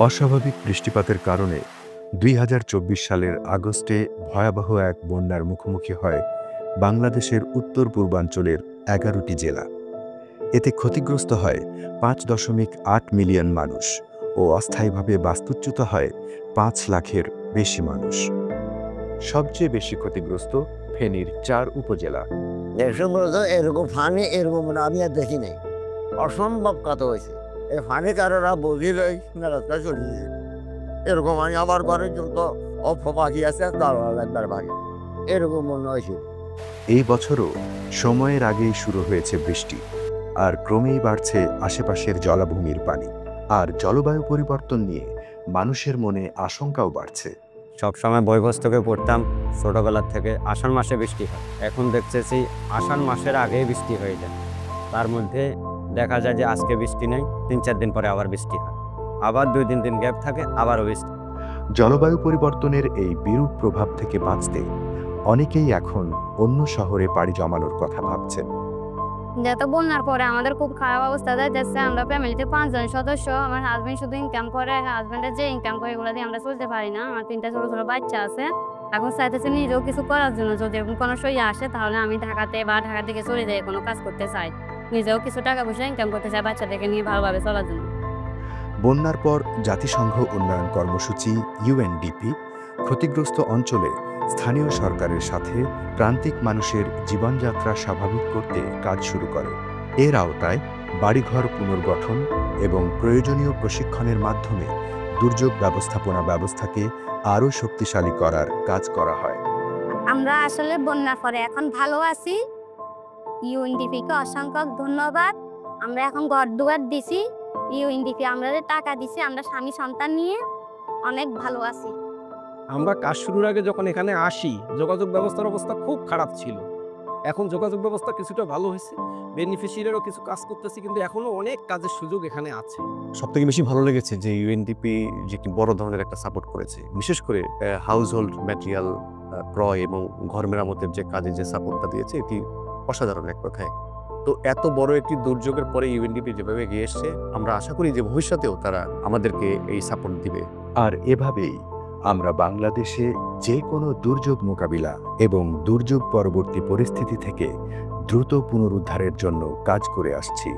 অস্বাভাবিক বৃষ্টিপাতের কারণে ২০২৪ সালের আগস্টে ভয়াবহ এক বন্যার মুখোমুখি হয় বাংলাদেশের উত্তর পূর্বাঞ্চলের ১১টি জেলা। এতে ক্ষতিগ্রস্ত হয় ৫.৮ মিলিয়ন মানুষ ও অস্থায়ীভাবে বাস্তুচ্যুত হয় ৫ লাখের বেশি মানুষ। সবচেয়ে বেশি ক্ষতিগ্রস্ত ফেনীর ৪ উপজেলা। এরকম ফানি এরকম আমি আর দেখি নাই, অসম্ভব কত হয়েছে। এই ফানি কারোরা বগিলেই রাস্তা চলিয়ে এরকম আমি আমার ঘরের জন্য অফ পাখি আছে একবার ভাগে এরকম মনে হয়েছে। এই বছরও সময়ের আগেই শুরু হয়েছে বৃষ্টি, আর ক্রমেই বাড়ছে আশেপাশের জলাভূমির পানি। আর জলবায়ু পরিবর্তন নিয়ে মানুষের মনে আশঙ্কাও বাড়ছে। সবসময় বই পুস্তকে পড়তাম ছোটোবেলার থেকে আষাঢ় মাসে বৃষ্টি হয়, এখন দেখতেছি আষাঢ় মাসের আগেই বৃষ্টি হয়ে যায়। তার মধ্যে দেখা যায় যে আজকে বৃষ্টি নেই, ৩-৪ দিন পরে আবার বৃষ্টি হয়, আবার ২-৩ দিন গ্যাপ থাকে, আবারও বৃষ্টি। জলবায়ু পরিবর্তনের এই বিরূপ প্রভাব থেকে বাঁচতে অনেকেই এখন অন্য শহরে পাড়ি জমানোর কথা ভাবছেন। যত বন্যার পরে আমাদের খুব খারাপ অবস্থা যাচ্ছে। আমরা ফ্যামিলিতে ৫ জন সদস্য, আমার হাজবেন্ড শুধু ইনকাম করে, হাজবেন্ডের যে ইনকাম করে এগুলো দিয়ে আমরা চলতে পারি না। আমার ৩টা ছোট ছোট বাচ্চা আছে। এখন চাইতেছি নিজেও কিছু করার জন্য, যদি এরকম কোনো সই আসে তাহলে আমি ঢাকাতে বা ঢাকা থেকে চলে যাই, কোনো কাজ করতে চাই, নিজেও কিছু টাকা পয়সা ইনকাম করতে চাই বাচ্চাদেরকে নিয়ে ভালোভাবে চলার জন্য। বন্যার পর জাতিসংঘ উন্নয়ন কর্মসূচি ইউএনডিপি ক্ষতিগ্রস্ত অঞ্চলে স্থানীয় সরকারের সাথে প্রান্তিক মানুষের জীবনযাত্রা স্বাভাবিক করতে কাজ শুরু করে। এর আওতায় বাড়িঘর পুনর্গঠন এবং প্রয়োজনীয় প্রশিক্ষণের মাধ্যমে দুর্যোগ ব্যবস্থাপনা ব্যবস্থাকে আরও শক্তিশালী করার কাজ করা হয়। আমরা আসলে বন্যার পরে এখন ভালো আছি। ইউএনডিপিকে অসংখ্য ধন্যবাদ। আমরা এখন ঘর দুয়ার দিছি, ইউএনডিপি আমাদের টাকা দিছি, আমরা স্বামী সন্তান নিয়ে অনেক ভালো আছি। আমরা কাজ শুরুর আগে যখন এখানে আসি, যোগাযোগ ব্যবস্থার অবস্থা খুব খারাপ ছিল। এখন যোগাযোগ ব্যবস্থা কিছুটা ভালো হয়েছে, বেনিফিশিয়ারিরও কিছু কাজ করতেছি, কিন্তু এখনো অনেক কাজের সুযোগ এখানে আছে। সবথেকে বেশি ভালো লেগেছে যে ইউএনডিপি যে একটি বড় ধরনের একটা সাপোর্ট করেছে, বিশেষ করে হাউস হোল্ড ম্যাটেরিয়াল ক্রয় এবং ঘর মেরামতের যে কাজে যে সাপোর্টটা দিয়েছে, এটি অসাধারণ এক কথায়। তো এত বড় একটি দুর্যোগের পরে ইউএনডিপি যেভাবে এগিয়ে এসছে, আমরা আশা করি যে ভবিষ্যতেও তারা আমাদেরকে এই সাপোর্ট দিবে। আর এভাবেই আমরা বাংলাদেশে যে কোনো দুর্যোগ মোকাবিলা এবং দুর্যোগ পরবর্তী পরিস্থিতি থেকে দ্রুত পুনরুদ্ধারের জন্য কাজ করে আসছি।